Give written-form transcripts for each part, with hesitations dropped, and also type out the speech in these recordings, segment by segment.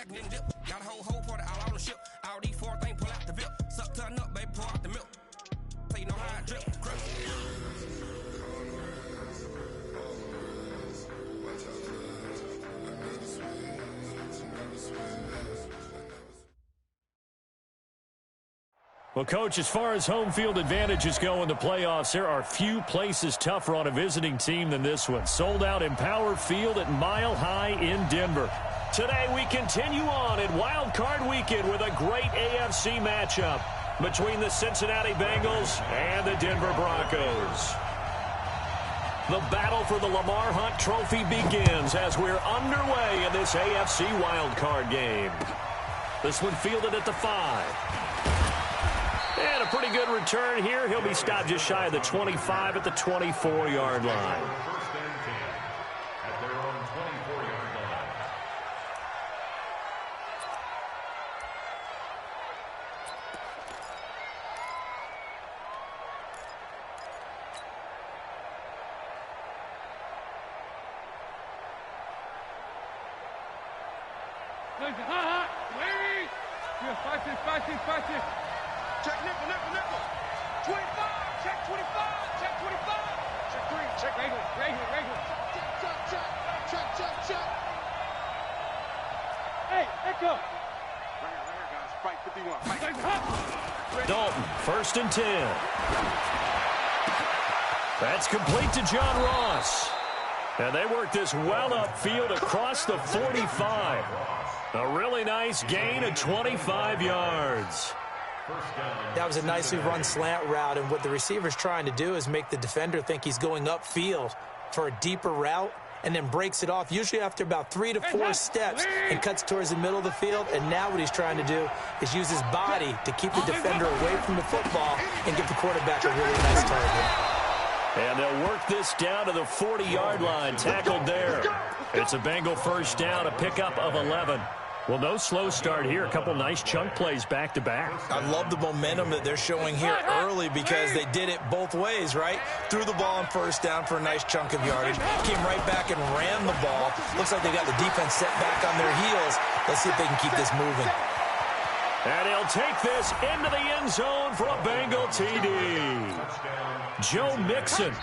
back and then dip. Got a whole party all on the ship. All these four things pull out the VIP. Suck, turn up, baby, pour out the milk. So you know how I drip. Well, Coach, as far as home field advantages go in the playoffs, there are few places tougher on a visiting team than this one. Sold out Empower Field at Mile High in Denver. Today we continue on in Wild Card Weekend with a great AFC matchup between the Cincinnati Bengals and the Denver Broncos. The battle for the Lamar Hunt Trophy begins as we're underway in this AFC Wild Card game. This one fielded at the 5. And a pretty good return here. He'll be stopped just shy of the 25 at the 24-yard line. At their own 24-yard line. Spicy. Check nickel. 25, check 25, check 25. Check 3, check regular. Check. Hey, echo. Right here, guys. Fight 51. Dalton, 1st and 10. That's complete to John Ross. And they work this well upfield across the 45. A really nice gain of 25 yards. That was a nicely run slant route, and what the receiver's trying to do is make the defender think he's going upfield for a deeper route and then breaks it off, usually after about 3 to 4 steps, and cuts towards the middle of the field. And now what he's trying to do is use his body to keep the defender away from the football and give the quarterback a really nice target. And they'll work this down to the 40-yard line, tackled there. It's a Bengal first down, a pickup of 11. Well, no slow start here. A couple nice chunk plays back-to-back. I love the momentum that they're showing here early because they did it both ways, right? Threw the ball on first down for a nice chunk of yardage. Came right back and ran the ball. Looks like they got the defense set back on their heels. Let's see if they can keep this moving. And he'll take this into the end zone for a Bengal TD. Joe Mixon,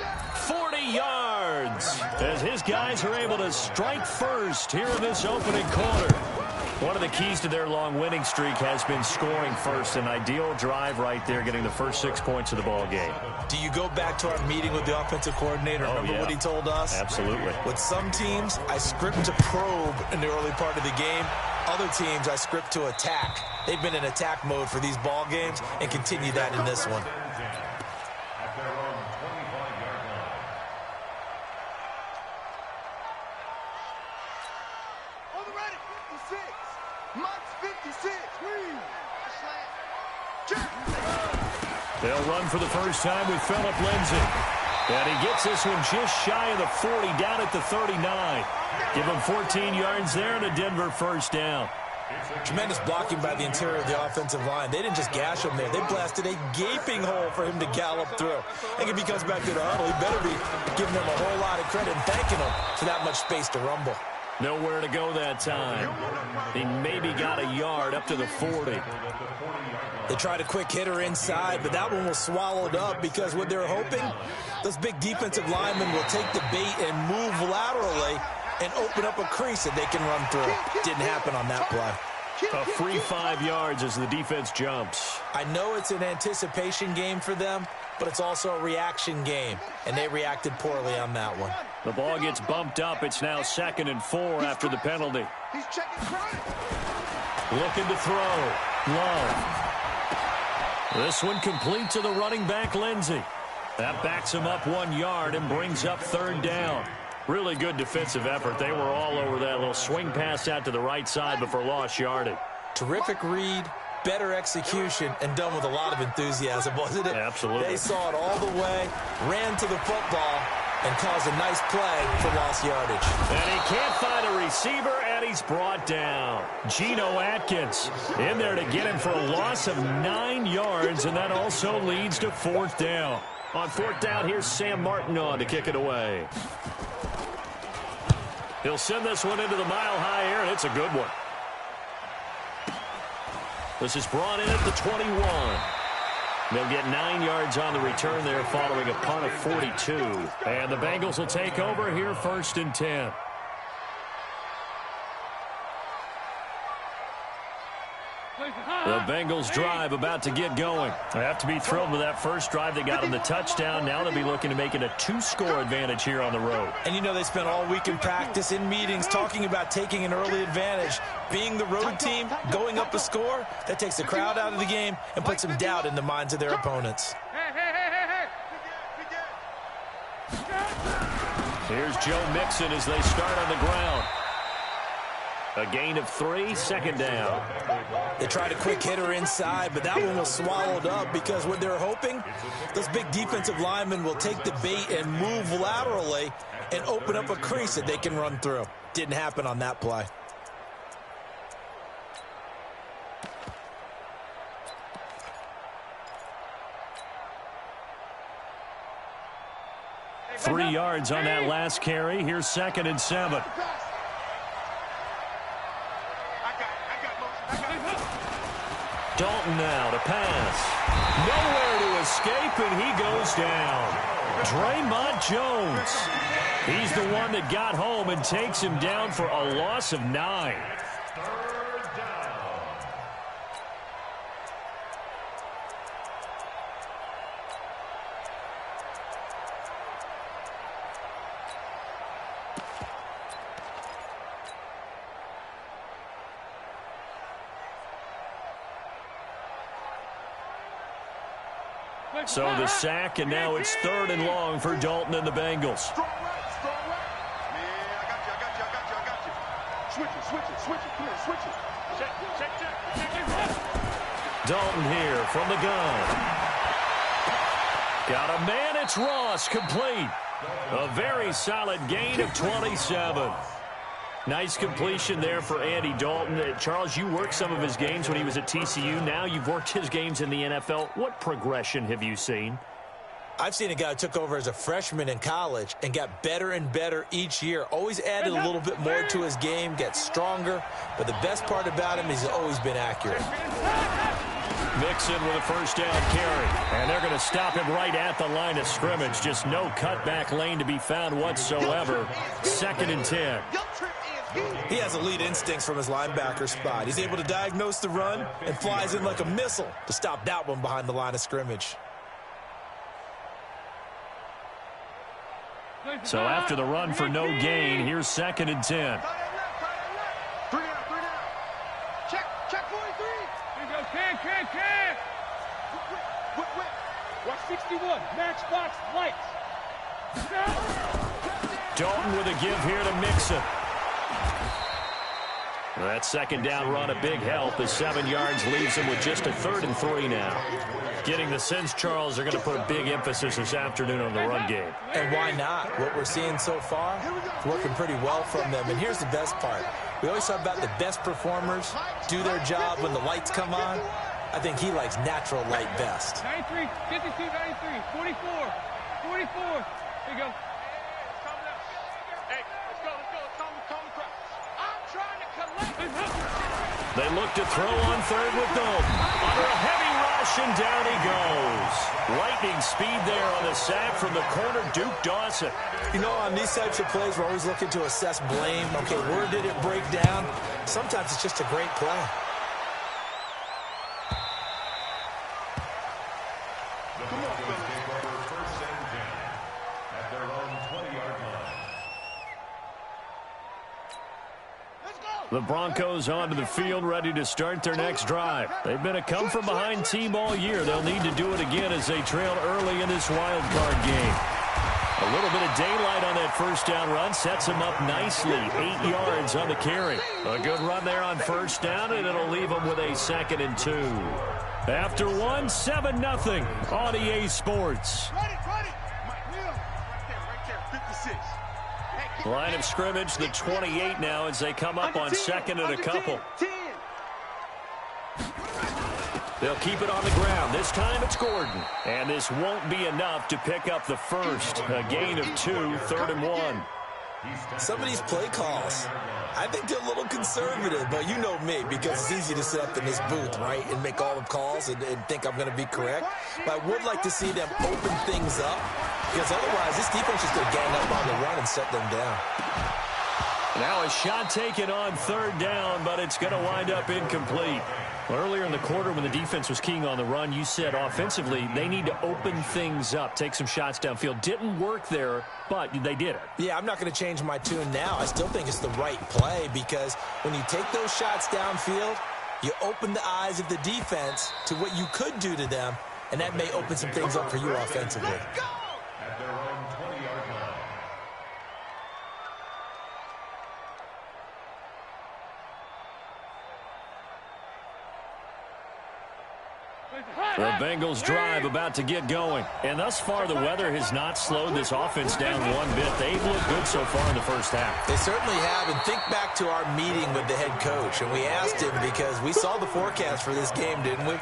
40 yards, as his guys are able to strike first here in this opening quarter. One of the keys to their long winning streak has been scoring first. An ideal drive right there, getting the first 6 points of the ball game. Do you go back to our meeting with the offensive coordinator? Remember what he told us? Absolutely. With some teams, I script to probe in the early part of the game. Other teams, I script to attack. They've been in attack mode for these ball games and continue that in this one. At their own 25-yard line. On the ready, 56. Mike's 56. They'll run for the first time with Phillip Lindsay. And he gets this one just shy of the 40, down at the 39. Give him 14 yards there and a Denver first down. Tremendous blocking by the interior of the offensive line. They didn't just gash him there. They blasted a gaping hole for him to gallop through. I think if he comes back to the huddle, he better be giving them a whole lot of credit and thanking him for that much space to rumble. Nowhere to go that time. He maybe got a yard up to the 40. They tried a quick hitter inside, but that one was swallowed up because what they're hoping, those big defensive linemen will take the bait and move laterally and open up a crease that they can run through. Didn't happen on that play. A free 5 yards as the defense jumps. I know it's an anticipation game for them, but it's also a reaction game, and they reacted poorly on that one. The ball gets bumped up. It's now 2nd and 4 after the penalty. He's checking front. Looking to throw. Love. This one complete to the running back, Lindsay. That backs him up 1 yard and brings up 3rd down. Really good defensive effort. They were all over that little swing pass out to the right side before lost yardage. Terrific read, better execution, and done with a lot of enthusiasm, wasn't it? Absolutely. They saw it all the way, ran to the football, and caused a nice play for lost yardage. And he can't find a receiver, and he's brought down. Geno Atkins in there to get him for a loss of 9 yards, and that also leads to 4th down. On 4th down, here's Sam Martin on to kick it away. He'll send this one into the mile-high air, and it's a good one. This is brought in at the 21. They'll get 9 yards on the return there following a punt of 42. And the Bengals will take over here 1st and 10. The Bengals drive about to get going. They have to be thrilled with that first drive. They got them the touchdown. Now they'll be looking to make it a 2-score advantage here on the road. And you know they spent all week in practice, in meetings, talking about taking an early advantage. Being the road team, going up a score, that takes the crowd out of the game and puts some doubt in the minds of their opponents. Here's Joe Mixon as they start on the ground. A gain of 3, 2nd down. They tried a quick hitter inside, but that one was swallowed up because what they're hoping, those big defensive linemen will take the bait and move laterally and open up a crease that they can run through. Didn't happen on that play. Three yards on that last carry. Here's 2nd and 7. Dalton now to pass. Nowhere to escape, and he goes down. Draymond Jones. He's the one that got home and takes him down for a loss of 9. So the sack, and now it's 3rd and long for Dalton and the Bengals. Strong right. Yeah, I got you. Switch it. Come on, switch it. Check. Dalton here from the gun. Got a man, it's Ross, complete. A very solid gain of 27. Nice completion there for Andy Dalton. Charles, you worked some of his games when he was at TCU. Now you've worked his games in the NFL. What progression have you seen? I've seen a guy who took over as a freshman in college and got better and better each year. Always added a little bit more to his game, gets stronger. But the best part about him is he's always been accurate. Mixon with a 1st down carry. And they're going to stop him right at the line of scrimmage. Just no cutback lane to be found whatsoever. 2nd and 10. He has elite instincts from his linebacker spot. He's able to diagnose the run and flies in like a missile to stop that one behind the line of scrimmage. So after the run for no gain, here's 2nd and 10. 3 down. Check 43. Here you go, can. Watch 61. Matchbox lights. Dalton with a give here to Mixon. That 2nd down run, a big help as 7 yards leaves him with just a 3rd and 3 now. Getting the sense, Charles, they're going to put a big emphasis this afternoon on the run game. And why not? What we're seeing so far is working pretty well from them. And here's the best part. We always talk about the best performers do their job when the lights come on. I think he likes natural light best. 93, 52, 93, 44. Here you go. Hey, let's go. Calm the crowd. I'm trying to collect. They look to throw on 3rd with Dalton. Under a heavy rush, and down he goes. Lightning speed there on the sack from the corner, Duke Dawson. You know, on these types of plays, we're always looking to assess blame. Okay, where did it break down? Sometimes it's just a great play. The Broncos onto the field, ready to start their next drive. They've been a come-from-behind team all year. They'll need to do it again as they trail early in this wild card game. A little bit of daylight on that 1st down run sets him up nicely. 8 yards on the carry. A good run there on 1st down, and it'll leave him with a 2nd and 2. After 1, 7-0 on EA Sports. Right there, 56. Line of scrimmage, the 28 now as they come up on 2nd and a couple. 10. They'll keep it on the ground. This time it's Gordon. And this won't be enough to pick up the first. A gain of 2, 3rd and 1. Some of these play calls, I think they're a little conservative, but you know me, because it's easy to sit up in this booth, right, and make all the calls and think I'm going to be correct. But I would like to see them open things up, because otherwise this defense is going to gang up on the run and set them down. Now a shot taken on third down, but it's going to wind up incomplete. Earlier in the quarter when the defense was keying on the run, you said offensively they need to open things up, take some shots downfield. Didn't work there, but they did it. Yeah, I'm not going to change my tune now. I still think it's the right play because when you take those shots downfield, you open the eyes of the defense to what you could do to them, and that may open some things up for you offensively. At their own 20-yard line. The Bengals drive about to get going. And thus far, the weather has not slowed this offense down one bit. They've looked good so far in the first half. They certainly have. And think back to our meeting with the head coach. And we asked him because we saw the forecast for this game, didn't we?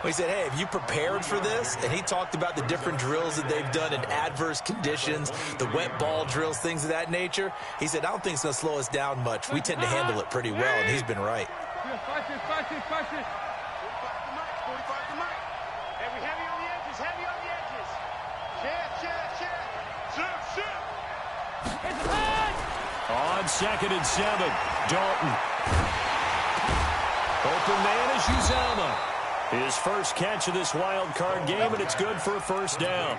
We said, hey, have you prepared for this? And he talked about the different drills that they've done in adverse conditions, the wet ball drills, things of that nature. He said, I don't think it's going to slow us down much. We tend to handle it pretty well, and he's been right. On 2nd and 7, Dalton. Open man is Uzama. His first catch of this wild card game, and it's good for a first down.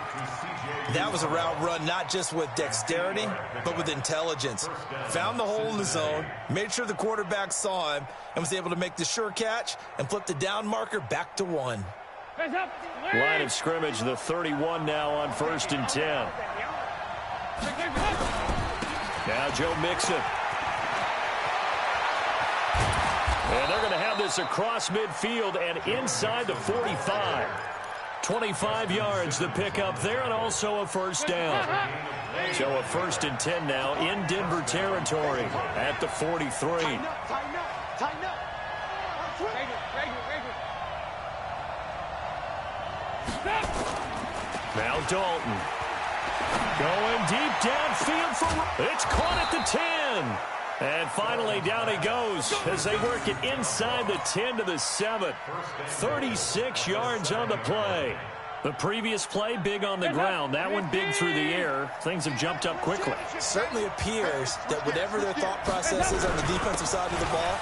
That was a route run not just with dexterity, but with intelligence. Found the hole in the zone, made sure the quarterback saw him, and was able to make the sure catch and flip the down marker back to 1. Line of scrimmage, the 31 now on 1st and 10. Now Joe Mixon. And they're going to have this across midfield and inside the 45. 25 yards the pick up there and also a first down. So a 1st and 10 now in Denver territory at the 43. Tighten up. Now Dalton. Going deep downfield for... It's caught at the 10. And finally down he goes as they work it inside the 10 to the 7. 36 yards on the play. The previous play, big on the ground. That one big through the air. Things have jumped up quickly. Certainly appears that whatever their thought process is on the defensive side of the ball,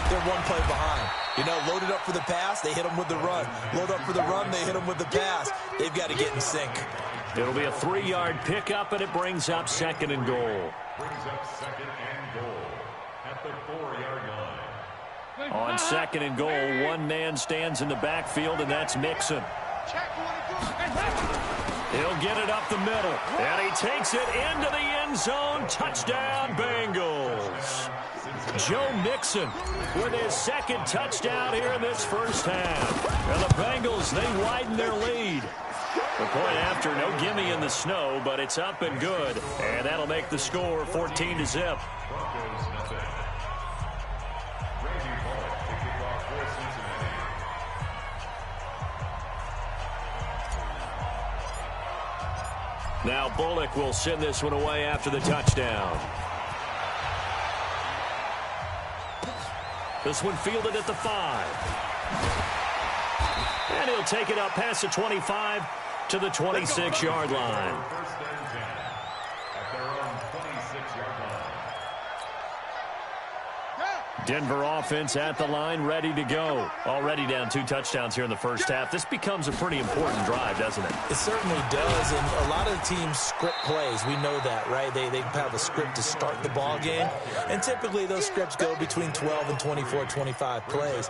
they're one play behind. You know, loaded up for the pass, they hit them with the run. Load up for the run, they hit them with the pass. They've got to get in sync. It'll be a 3-yard pickup, and it brings up 2nd and goal. Brings up 2nd and goal at the 4-yard line. On 2nd and goal, one man stands in the backfield, and that's Mixon. He'll get it up the middle, and he takes it into the end zone. Touchdown, Bengals. Joe Mixon with his 2nd touchdown here in this first half. And the Bengals, they widen their lead. The point after, no gimme in the snow, but it's up and good. And that'll make the score 14-0. Broncos nothing. Randy Bullock to kick off for Cincinnati. Now Bullock will send this one away after the touchdown. This one fielded at the 5. And he'll take it up past the 25 to the 26-yard line. 1st and 10 at their own 26-yard line. Denver offense at the line, ready to go. Already down 2 touchdowns here in the first half. This becomes a pretty important drive, doesn't it? It certainly does, and a lot of the teams script plays. We know that, right? They have a script to start the ball game, and typically those scripts go between 12 and 24, 25 plays.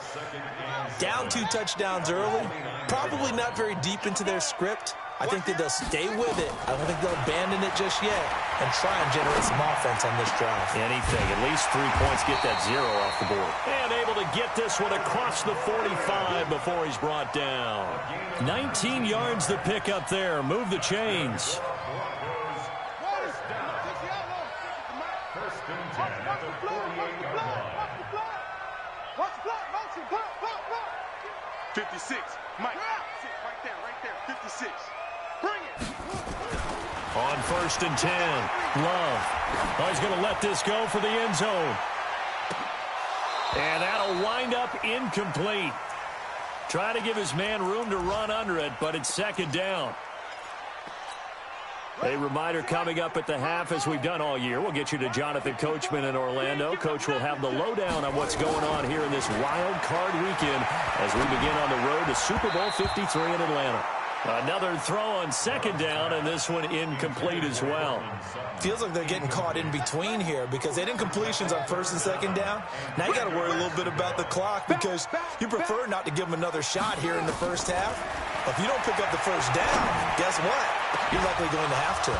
Down 2 touchdowns early, probably not very deep into their script. I think that they'll stay with it. I don't think they'll abandon it just yet and try and generate some offense on this drive. Anything. At least 3 points, get that 0 off the board. And able to get this one across the 45 before he's brought down. 19 yards the pick up there. Move the chains. First and 10 at the 48-yard line. Watch the block, motion, block. 56, Mike, right there, 56. Bring it. On 1st and 10, Love. Oh, he's going to let this go for the end zone. And that'll wind up incomplete. Trying to give his man room to run under it, but it's 2nd down. A reminder coming up at the half, as we've done all year. We'll get you to Jonathan Coachman in Orlando. Coach will have the lowdown on what's going on here in this wild card weekend as we begin on the road to Super Bowl 53 in Atlanta. Another throw on 2nd down, and this one incomplete as well. Feels like they're getting caught in between here because they didn't completions on 1st and 2nd down. Now you got to worry a little bit about the clock because you prefer not to give them another shot here in the first half. If you don't pick up the 1st down, guess what? You're likely going to have to.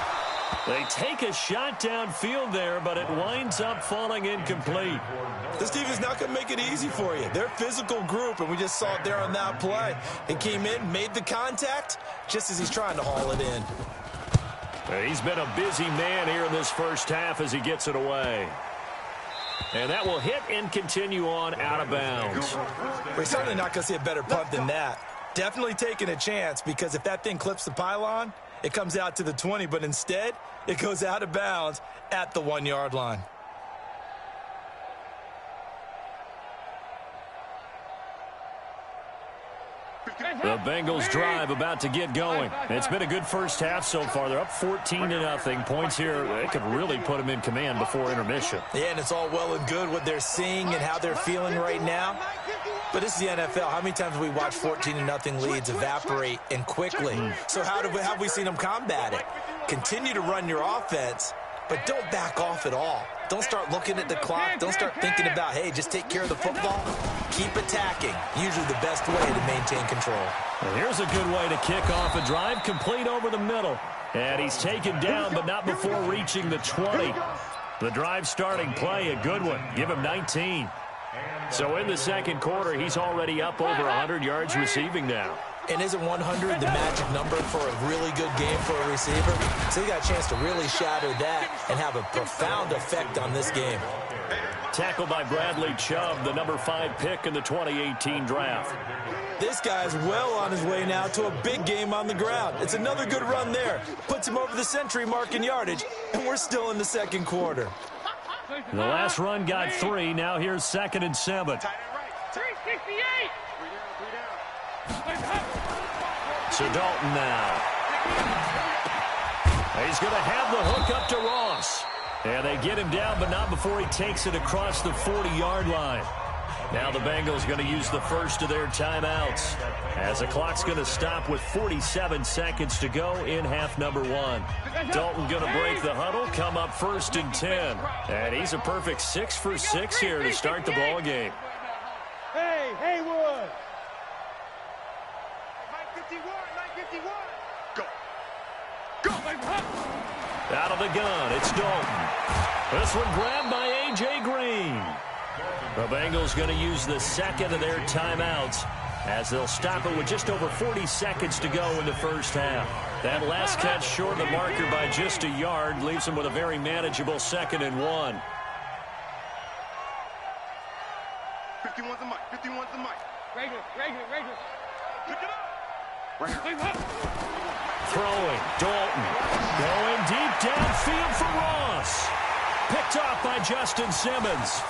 They take a shot downfield there, but it winds up falling incomplete. This team is not going to make it easy for you. They're a physical group, and we just saw it there on that play. He came in, made the contact, just as he's trying to haul it in. He's been a busy man here in this first half as he gets it away. And that will hit and continue on out of bounds. We're certainly not going to see a better punt than that. Definitely taking a chance because if that thing clips the pylon, it comes out to the 20, but instead it goes out of bounds at the 1-yard line. The Bengals drive about to get going. It's been a good first half so far. They're up 14-0. Points here, they could really put them in command before intermission. Yeah, and it's all well and good what they're seeing and how they're feeling right now. But this is the NFL. How many times have we watched 14-0 leads evaporate and quickly? So how have we seen them combat it? Continue to run your offense, but don't back off at all. Don't start looking at the clock. Don't start thinking about, hey, just take care of the football. Keep attacking. Usually the best way to maintain control. Well, here's a good way to kick off a drive, complete over the middle. And he's taken down, but not before reaching the 20. The drive starting play, a good one. Give him 19. So in the second quarter, he's already up over 100 yards receiving now. And isn't 100 the magic number for a really good game for a receiver? So he got a chance to really shatter that and have a profound effect on this game. Tackled by Bradley Chubb, the number 5 pick in the 2018 draft. This guy's well on his way now to a big game on the ground. It's another good run there. Puts him over the century mark in yardage, and we're still in the second quarter. The last run got 3. Now here's 2nd and 7. 368. So Dalton now. He's going to have the hook up to Ross. And they get him down, but not before he takes it across the 40-yard line. Now the Bengals going to use the first of their timeouts as the clock's going to stop with 47 seconds to go in half number 1. Dalton going to break the huddle, come up 1st and 10. And he's a perfect 6 for 6 here to start the ball game. Hey, Haywood. 951. Go. Out of the gun, it's Dalton. This one grabbed by A.J. Green. The Bengals going to use the second of their timeouts as they'll stop it with just over 40 seconds to go in the first half. That last catch short of the marker by just a yard leaves them with a very manageable 2nd and 1. 51's the mic. Regular. Pick it up. Throwing, Dalton. Going deep downfield for Ross. Picked off by Justin Simmons.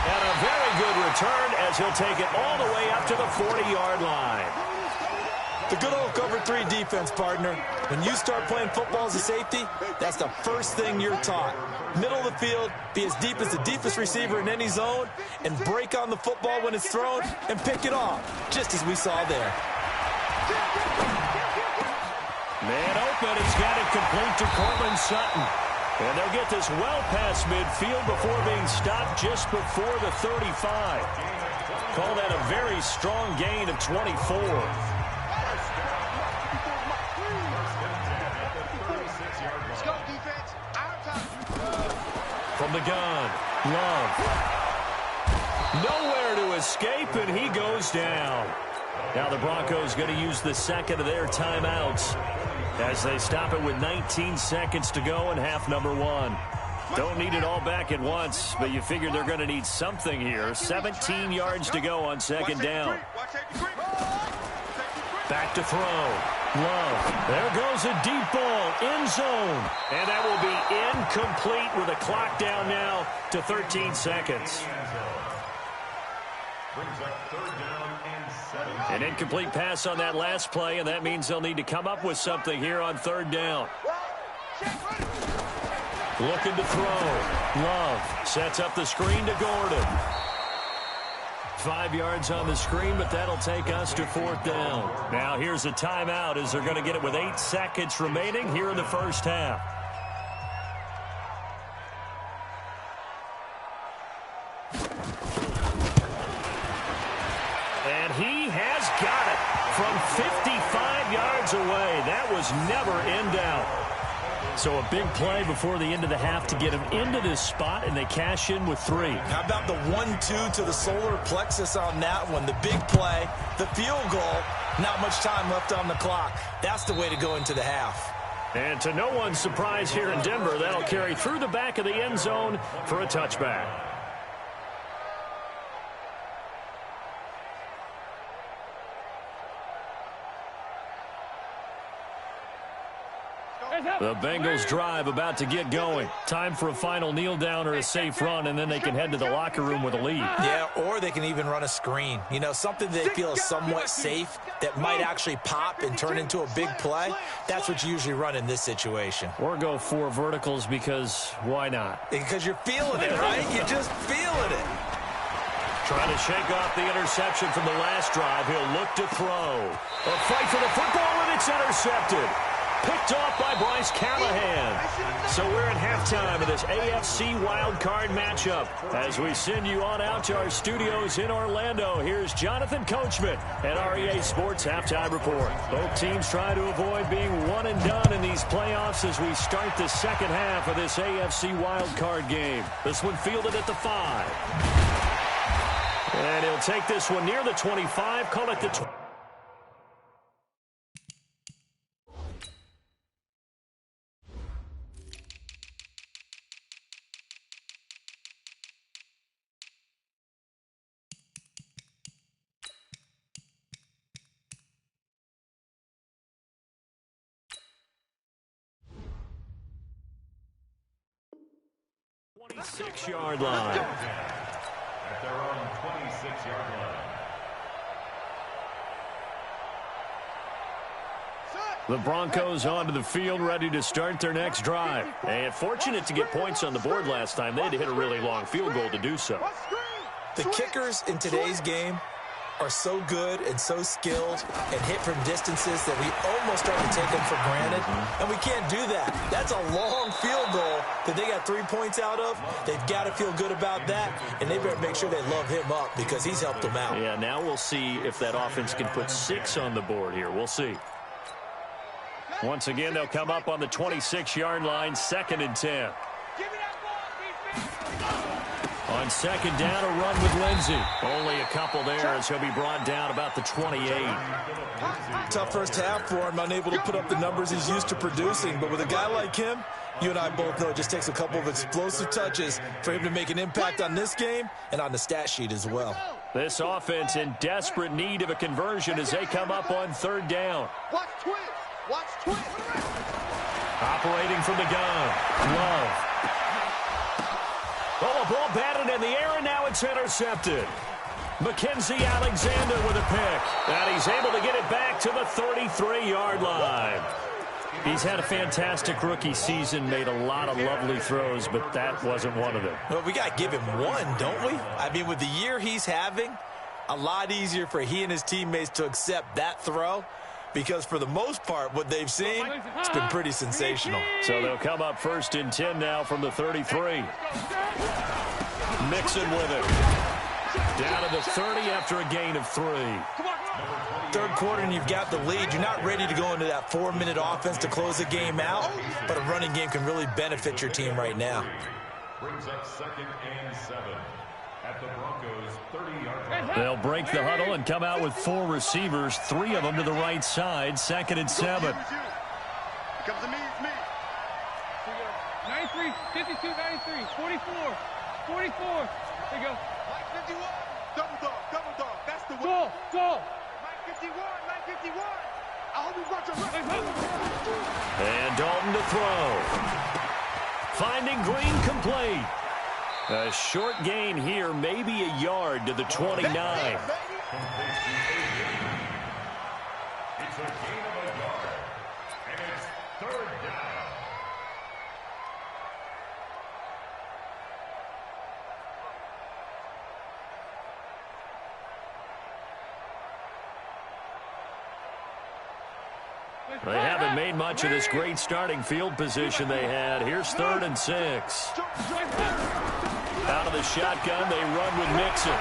And a very good return as he'll take it all the way up to the 40-yard line. The good old cover 3 defense, partner. When you start playing football as a safety, that's the first thing you're taught. Middle of the field, be as deep as the deepest receiver in any zone, and break on the football when it's thrown and pick it off, just as we saw there. Man open, it's got it complete to Courtland Sutton. And they'll get this well past midfield before being stopped just before the 35. Call that a very strong gain of 24. From the gun, Love. Nowhere to escape, and he goes down. Now the Broncos going to use the second of their timeouts as they stop it with 19 seconds to go in half number 1. Don't need it all back at once, but you figure they're going to need something here. 17 yards to go on 2nd down. Back to throw. Love. There goes a deep ball. End zone. And that will be incomplete with a clock down now to 13 seconds. Brings up third down and 7. An incomplete pass on that last play, and that means they'll need to come up with something here on third down. Looking to throw. Love sets up the screen to Gordon. 5 yards on the screen, but that'll take us to fourth down. Now here's a timeout as they're going to get it with 8 seconds remaining here in the first half. And he has got it from 55 yards away. That was never in doubt. So a big play before the end of the half to get him into this spot, and they cash in with 3. How about the 1-2 to the solar plexus on that one? The big play, the field goal, not much time left on the clock. That's the way to go into the half. And to no one's surprise here in Denver, that'll carry through the back of the end zone for a touchback. The Bengals drive about to get going. Time for a final kneel down or a safe run, and then they can head to the locker room with a lead. Yeah, or they can even run a screen. You know, something they feel is somewhat safe that might actually pop and turn into a big play. That's what you usually run in this situation. Or go 4 verticals because why not? Because you're feeling it, right? You're just feeling it. Trying to shake off the interception from the last drive. He'll look to throw. A fight for the football, and it's intercepted. Picked off by Bryce Callahan. So we're at halftime of this AFC wildcard matchup. As we send you on out to our studios in Orlando, here's Jonathan Coachman at REA Sports Halftime Report. Both teams try to avoid being one and done in these playoffs as we start the second half of this AFC wildcard game. This one fielded at the 5. And he'll take this one near the 25, call it the 20. Six-yard line. At their own 26-yard line. The Broncos onto the field, ready to start their next drive. And fortunate to get points on the board last time. They had to hit a really long field goal to do so. The kickers in today's game are so good and so skilled and hit from distances that we almost start to take them for granted. And we can't do that. That's a long field goal that they got 3 points out of. They've got to feel good about that, and they better make sure they love him up because he's helped them out. Yeah, now we'll see if that offense can put 6 on the board here. We'll see. Once again, they'll come up on the 26-yard line, 2nd and 10. On second down, a run with Lindsey. Only a couple there as he'll be brought down about the 28. Tough first half for him, unable to put up the numbers he's used to producing. But with a guy like him, you and I both know it just takes a couple of explosive touches for him to make an impact on this game and on the stat sheet as well. This offense in desperate need of a conversion as they come up on 3rd down. Watch twist. Watch twist. Operating from the gun. Love. Oh, a ball batted in the air, and now it's intercepted. Mackenzie Alexander with a pick. And he's able to get it back to the 33-yard line. He's had a fantastic rookie season, made a lot of lovely throws, but that wasn't one of them. Well, we got to give him one, don't we? I mean, with the year he's having, a lot easier for he and his teammates to accept that throw. Because for the most part, what they've seen, it's been pretty sensational. So they'll come up 1st and 10 now from the 33. Mixon with it. Down to the 30 after a gain of 3. 3rd quarter and you've got the lead. You're not ready to go into that 4-minute offense to close the game out, but a running game can really benefit your team right now. Brings up 2nd and 7 at the Broncos 30-yard line. They'll break the huddle and come out with 4 receivers, 3 of them to the right side, 2nd and 7. Comes to me, it's me. 93, 52, 93, 44, 44. There you go. Mike 51, double dog, that's the one. Go. Mike 51, Mike 51. And Dalton to throw. Finding Green complete. A short gain here, maybe a yard to the 29. It's a gain of a yard. And it's third down. They haven't made much of this great starting field position they had. Here's 3rd and 6. Out of the shotgun, they run with Mixon.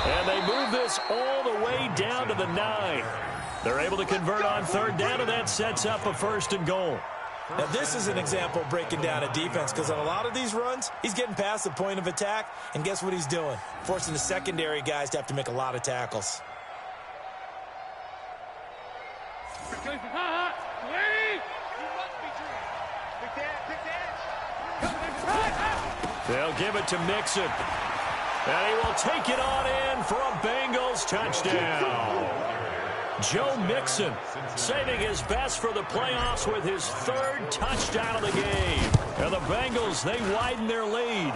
And they move this all the way down to the 9. They're able to convert on 3rd down, and that sets up a 1st and goal. Now, this is an example of breaking down a defense, because on a lot of these runs, he's getting past the point of attack, and guess what he's doing? Forcing the secondary guys to have to make a lot of tackles. They'll give it to Mixon. And he will take it on in for a Bengals touchdown. Joe Mixon saving his best for the playoffs with his 3rd touchdown of the game. And the Bengals, they widen their lead.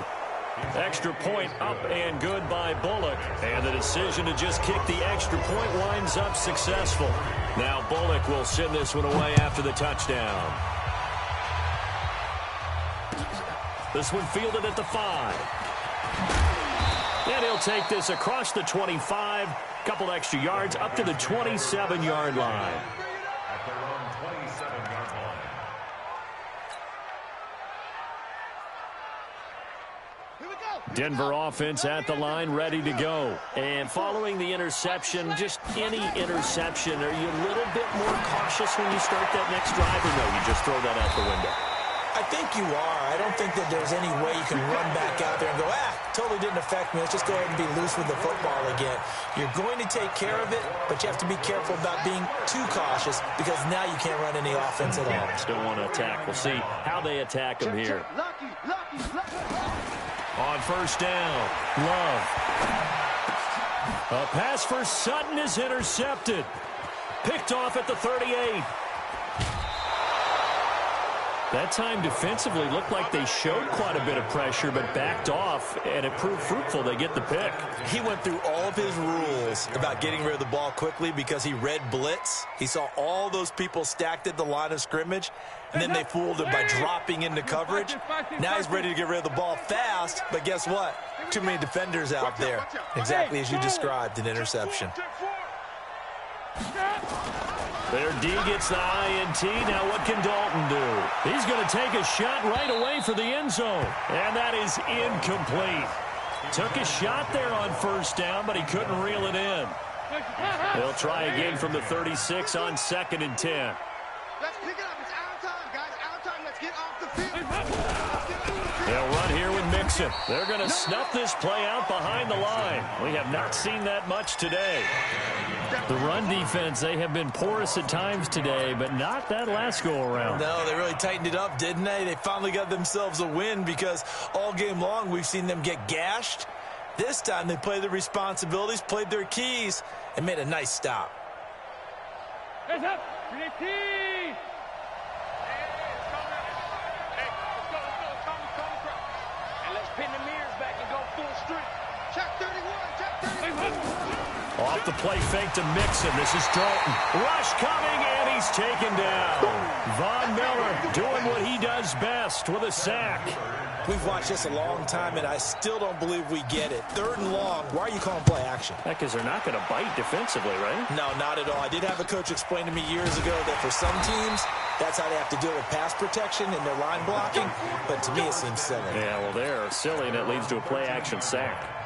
Extra point up and good by Bullock. And the decision to just kick the extra point winds up successful. Now Bullock will send this one away after the touchdown. This one fielded at the 5. And he'll take this across the 25. Couple extra yards up to the 27-yard line. At their own 27-yard line. Denver offense at the line, ready to go. And following the interception, just any interception, are you a little bit more cautious when you start that next drive, or no, you just throw that out the window? I think you are. I don't think that there's any way you can run back out there and go, totally didn't affect me. Let's just go ahead and be loose with the football again. You're going to take care of it, but you have to be careful about being too cautious, because now you can't run any offense at all. Still want to attack. We'll see how they attack him here. On 1st down, Love. A pass for Sutton is intercepted. Picked off at the 38. That time defensively looked like they showed quite a bit of pressure, but backed off, and it proved fruitful. They get the pick. He went through all of his rules about getting rid of the ball quickly because he read blitz. He saw all those people stacked at the line of scrimmage, and then they fooled him by dropping into coverage. Now he's ready to get rid of the ball fast, but guess what? Too many defenders out there. Exactly as you described, an interception. Their D gets the INT. Now what can Dalton do? He's going to take a shot right away for the end zone. And that is incomplete. Took a shot there on 1st down, but he couldn't reel it in. They'll try again from the 36 on 2nd and 10. Let's pick it up. It's our time, guys. Our time. Let's get off the field. They'll run here with Mixon. They're going to snuff this play out behind the line. We have not seen that much today. The run defense, they have been porous at times today, but not that last go-around. No, they really tightened it up, didn't they? They finally got themselves a win, because all game long we've seen them get gashed. This time they played their responsibilities, played their keys, and made a nice stop. Hands up. Hey, and let's pin the mirrors back and go full strength. Check 31, check 31. Off the play fake to Mixon. This is Dalton. Rush coming, and he's taken down. Von Miller doing what he does best with a sack. We've watched this a long time, and I still don't believe we get it. 3rd and long, why are you calling play action? Because they're not going to bite defensively, right? No, not at all. I did have a coach explain to me years ago that for some teams, that's how they have to deal with pass protection and their line blocking, but to me it seems silly. Yeah, well, they're silly, and it leads to a play action sack.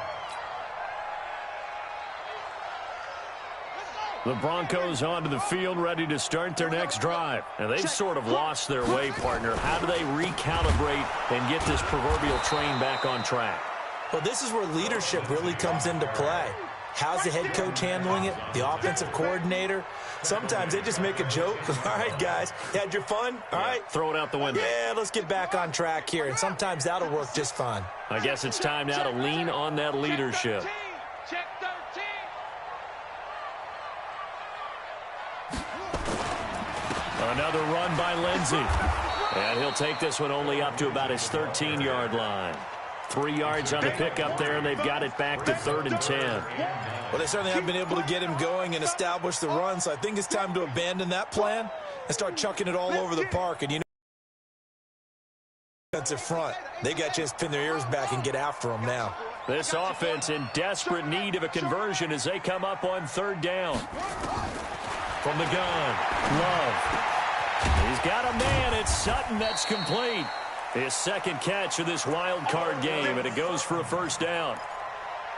The Broncos onto the field, ready to start their next drive. And they've sort of lost their way, partner. How do they recalibrate and get this proverbial train back on track? Well, this is where leadership really comes into play. How's the head coach handling it? The offensive coordinator? Sometimes they just make a joke. All right, guys, you had your fun? All right. Throw it out the window. Yeah, let's get back on track here. And sometimes that'll work just fine. I guess it's time now to lean on that leadership. Check 13. Another run by Lindsey. And he'll take this one only up to about his 13-yard line. 3 yards on the pickup there, and they've got it back to 3rd and 10. Well, they certainly have been able to get him going and establish the run, so I think it's time to abandon that plan and start chucking it all over the park. And you know, defensive front, they got to just pin their ears back and get after them now. This offense in desperate need of a conversion as they come up on 3rd down. From the gun, Love. He's got a man. It's Sutton. That's complete. His second catch of this wild card game, and it goes for a 1st down.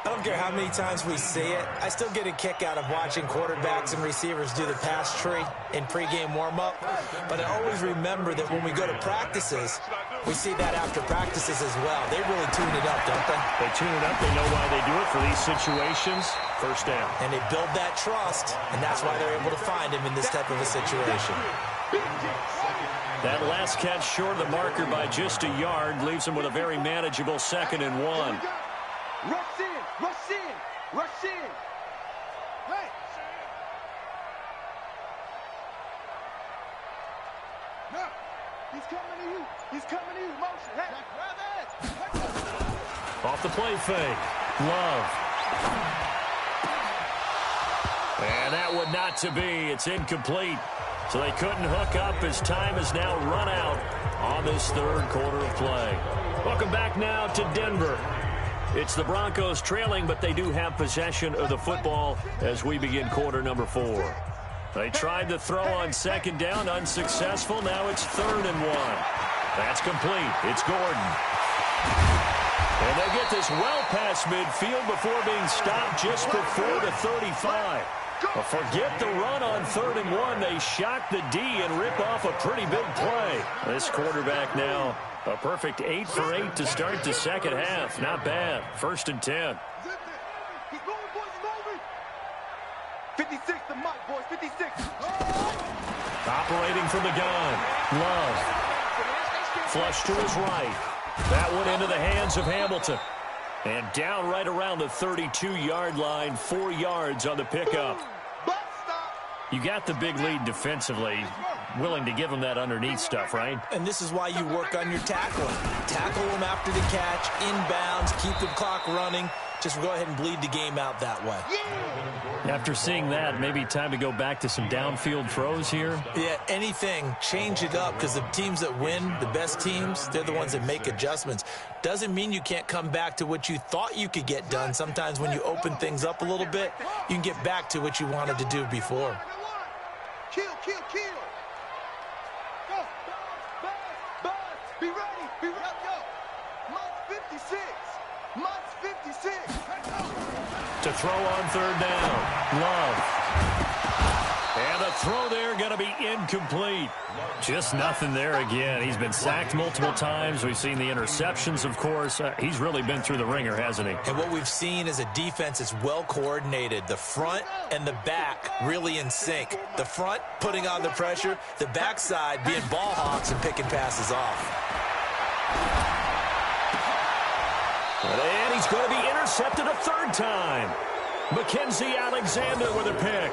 I don't care how many times we see it. I still get a kick out of watching quarterbacks and receivers do the pass tree in pregame warm-up. But I always remember that when we go to practices, we see that after practices as well. They really tune it up, don't they? They tune it up. They know why they do it for these situations. 1st down. And they build that trust, and that's why they're able to find him in this type of a situation. That last catch short of the marker by just a yard leaves him with a very manageable 2nd and 1. Rush in, rush in, rush in. Hey. No, he's coming to you. He's coming to you. Motion. Hey, grab it. Off the play fake. Love. And that would not to be. It's incomplete. So they couldn't hook up as time has now run out on this 3rd quarter of play. Welcome back now to Denver. It's the Broncos trailing, but they do have possession of the football as we begin quarter number 4. They tried to throw on 2nd down, unsuccessful. Now it's 3rd and 1. That's complete. It's Gordon. And they get this well past midfield before being stopped just before the 35. Well, forget the run on 3rd and 1. They shock the D and rip off a pretty big play. This quarterback now a perfect 8 for 8 to start the 2nd half. Not bad. 1st and 10. He's moving, boys, he's moving. 56, the mic, boys, 56. Operating from the gun. Love. Flush to his right. That one into the hands of Hamilton. And down right around the 32-yard line, 4 yards on the pickup. You got the big lead defensively, willing to give them that underneath stuff, right? And this is why you work on your tackling. Tackle them after the catch, inbounds, keep the clock running. Just go ahead and bleed the game out that way. After seeing that, maybe time to go back to some downfield throws here? Yeah, anything. Change it up, because the teams that win, the best teams, they're the ones that make adjustments. Doesn't mean you can't come back to what you thought you could get done. Sometimes when you open things up a little bit, you can get back to what you wanted to do before. Kill, kill, kill. Go. Buzz. Be ready. Be ready. Go. Mike's 56. Mike's 56. To throw on 3rd down. Love. And the throw there going to be incomplete. Just nothing there again. He's been sacked multiple times. We've seen the interceptions, of course. He's really been through the ringer, hasn't he? And what we've seen is a defense is well coordinated. The front and the back really in sync. The front putting on the pressure. The backside being ball hawks and picking passes off. And he's going to be intercepted a 3rd time. Mackenzie Alexander with a pick.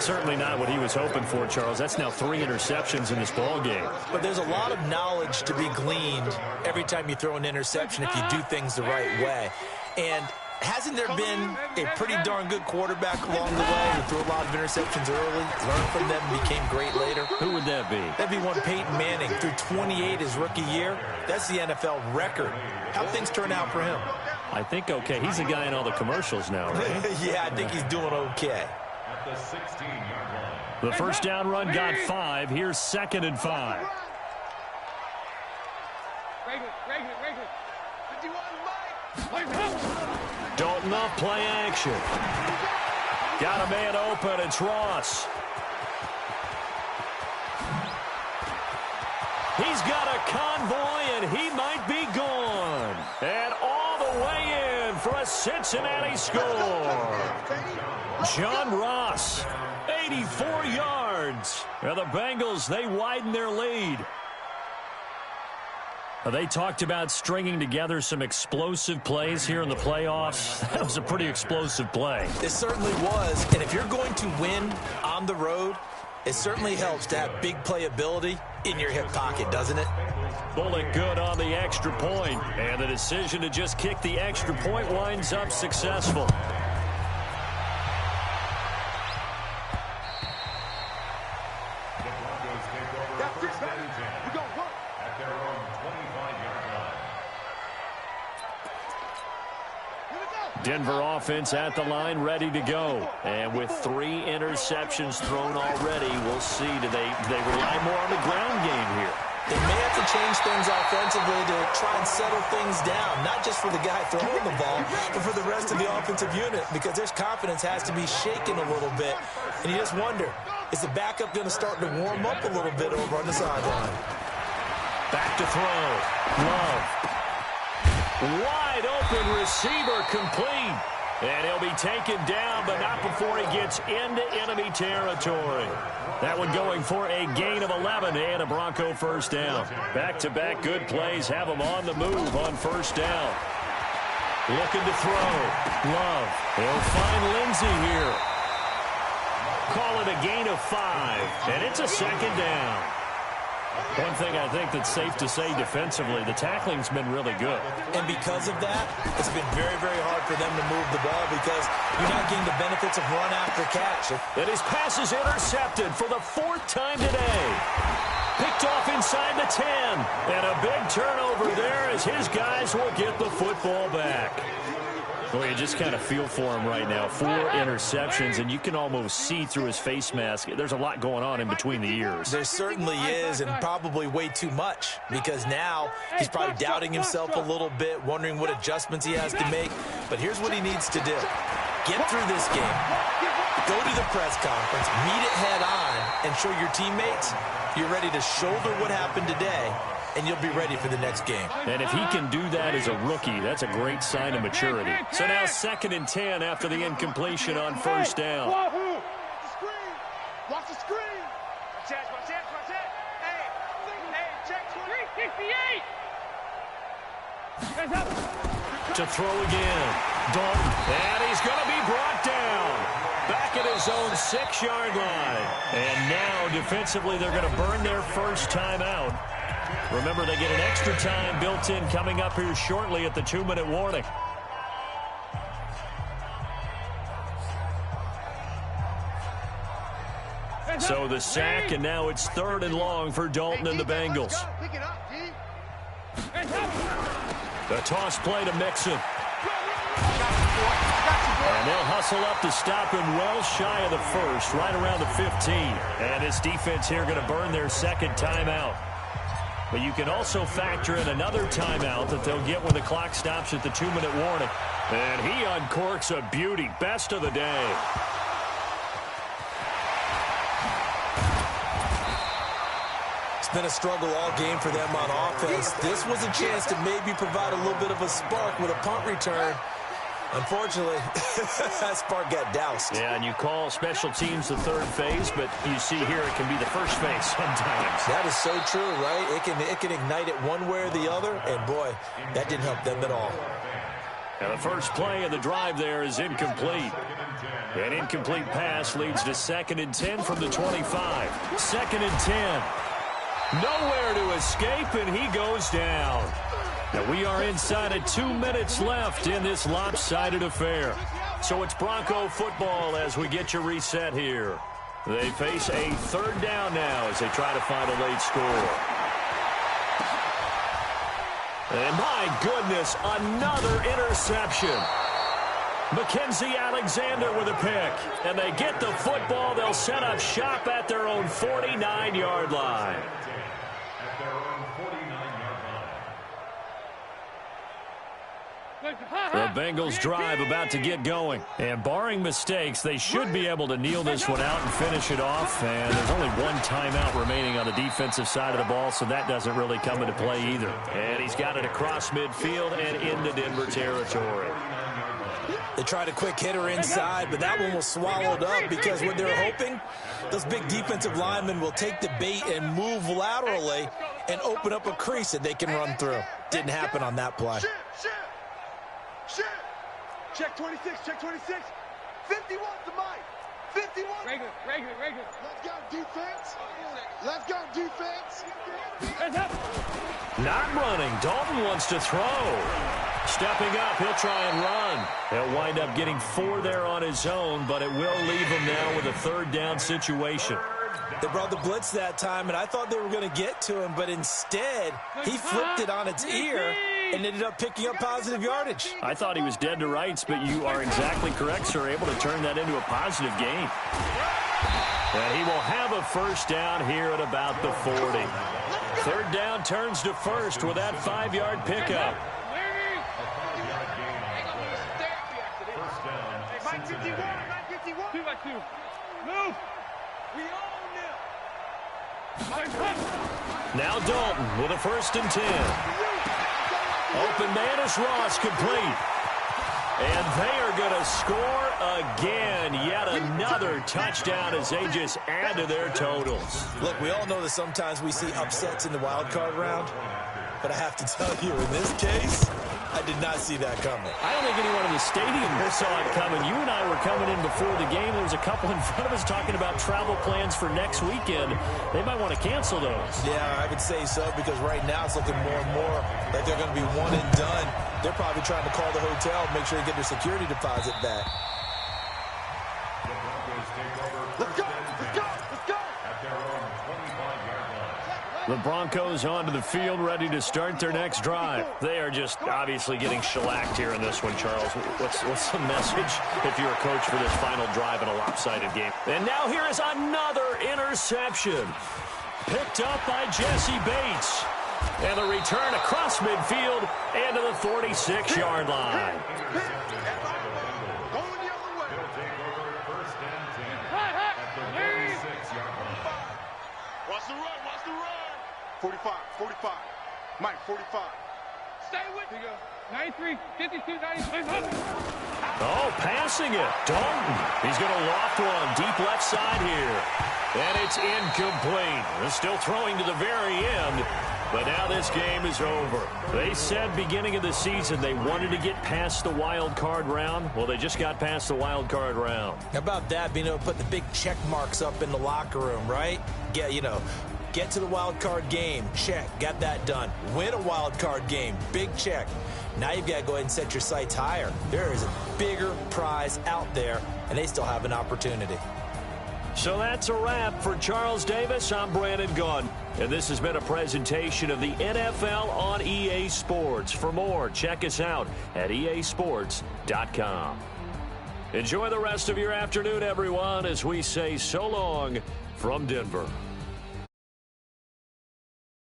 Certainly not what he was hoping for, Charles. That's now 3 interceptions in this ball game. But there's a lot of knowledge to be gleaned every time you throw an interception if you do things the right way. And hasn't there been a pretty darn good quarterback along the way who threw a lot of interceptions early, learned from them, and became great later? Who would that be? That'd be one Peyton Manning. Threw 28 his rookie year. That's the NFL record. How'd things turn out for him? I think okay. He's a guy in all the commercials now, right? Yeah, I think he's doing okay. At the 16-yard line. The 1st down run got 5. Here's 2nd and 5. Regular. 51, Mike. Dalton off play action. Got a man open. It's Ross. He's got a convoy, and he might be gone. And all the way in for a Cincinnati score. John Ross, 84 yards. And the Bengals, they widen their lead. They talked about stringing together some explosive plays here in the playoffs. That was a pretty explosive play. It certainly was. And if you're going to win on the road, It certainly helps to have big playability in your hip pocket, doesn't it? Bullet good on the extra point, and the decision to just kick the extra point winds up successful. Denver offense at the line, ready to go. And with 3 interceptions thrown already, we'll see. Do they rely more on the ground game here? They may have to change things offensively to try and settle things down, not just for the guy throwing the ball, but for the rest of the offensive unit, because their confidence has to be shaken a little bit. And you just wonder, is the backup going to start to warm up a little bit over on the sideline? Back to throw. Love. Wide open receiver complete. And he'll be taken down, but not before he gets into enemy territory. That one going for a gain of 11 and a Bronco first down. Back-to-back good plays have him on the move on first down. Looking to throw. Love. He'll find Lindsey here. Call it a gain of 5, and it's a second down. One thing I think that's safe to say defensively, the tackling's been really good. And because of that, it's been very, very hard for them to move the ball because you're not getting the benefits of run after catch. And his pass is intercepted for the 4th time today. Picked off inside the 10. And a big turnover there as his guys will get the football back. Well, you just kind of feel for him right now. 4 interceptions, and you can almost see through his face mask. There's a lot going on in between the ears. There certainly is, and probably way too much, because now he's probably doubting himself a little bit, wondering what adjustments he has to make. But here's what he needs to do. Get through this game. Go to the press conference, meet it head on, and show your teammates you're ready to shoulder what happened today, and you'll be ready for the next game. And if he can do that as a rookie, that's a great sign of maturity. So now 2nd and 10 after the incompletion on first down. Watch the screen. Watch it. Hey, check 358. To throw again. Dalton. And he's going to be brought down. Back at his own 6-yard line. And now defensively they're going to burn their first timeout. Remember, they get an extra time built in coming up here shortly at the 2-minute warning. So the sack, and now it's 3rd and long for Dalton and the Bengals. The toss play to Mixon. And they'll hustle up to stop him well shy of the 1st, right around the 15. And this defense here going to burn their 2nd timeout. But you can also factor in another timeout that they'll get when the clock stops at the 2-minute warning. And he uncorks a beauty. Best of the day. It's been a struggle all game for them on offense. This was a chance to maybe provide a little bit of a spark with a punt return. Unfortunately, that spark got doused. Yeah, and you call special teams the 3rd phase, but you see here it can be the 1st phase sometimes. That is so true, right? It can ignite it one way or the other, and boy, that didn't help them at all. Now the first play of the drive there is incomplete. An incomplete pass leads to 2nd and 10 from the 25. 2nd and 10. Nowhere to escape, and he goes down. Now we are inside of 2 minutes left in this lopsided affair. So it's Bronco football as we get you reset here. They face a 3rd down now as they try to find a late score. And my goodness, another interception. Mackenzie Alexander with a pick. And they get the football. They'll set up shop at their own 49-yard line. The Bengals drive about to get going. And barring mistakes, they should be able to kneel this one out and finish it off. And there's only 1 timeout remaining on the defensive side of the ball, so that doesn't really come into play either. And he's got it across midfield and into Denver territory. They tried a quick hitter inside, but that one was swallowed up because what they're hoping, those big defensive linemen will take the bait and move laterally and open up a crease that they can run through. Didn't happen on that play. Check 26, check 26. 51 to Mike. 51. Regular. Let's go defense. Let's go defense. Not running. Dalton wants to throw. Stepping up, he'll try and run. He'll wind up getting 4 there on his own, but it will leave him now with a third down situation. They brought the blitz that time, and I thought they were going to get to him, but instead, he flipped it on its ear and ended up picking up positive yardage. I thought he was dead to rights, but you are exactly correct, sir. Able to turn that into a positive gain. And he will have a first down here at about the 40. Third down turns to first with that 5-yard pickup. Move. We own them. Now Dalton with a 1st and 10. Open man is Ross, complete. And they are going to score again. Yet another touchdown as they just add to their totals. Look, we all know that sometimes we see upsets in the wild card round, but I have to tell you, in this case, I did not see that coming. I don't think anyone in the stadium saw it coming. You and I were coming in before the game. There was a couple in front of us talking about travel plans for next weekend. They might want to cancel those. Yeah, I would say so, because right now it's looking more and more like they're going to be one and done. They're probably trying to call the hotel and make sure they get their security deposit back. Let's go. At their own 25-yard line. The Broncos onto the field, ready to start their next drive. They are just obviously getting shellacked here in this one, Charles. What's the message if you're a coach for this final drive in a lopsided game? And now here is another interception. Picked up by Jesse Bates. And the return across midfield and to the 46-yard line. Going the other way. They'll take over 1st and 10 at the 36-yard line. Watch the run. 45. Mike, 45. Stay with me. 93, 52, 93. Oh, passing it. Dalton. He's going to loft one deep left side here. And it's incomplete. They're still throwing to the very end. But now this game is over. They said beginning of the season they wanted to get past the wild card round. Well, they just got past the wild card round. How about that, being able to put the big check marks up in the locker room, right? Get to the wild card game. Check. Got that done. Win a wild card game. Big check. Now you've got to go ahead and set your sights higher. There is a bigger prize out there, and they still have an opportunity. So that's a wrap for Charles Davis. I'm Brandon Gunn. And this has been a presentation of the NFL on EA Sports. For more, check us out at easports.com. Enjoy the rest of your afternoon, everyone, as we say so long from Denver.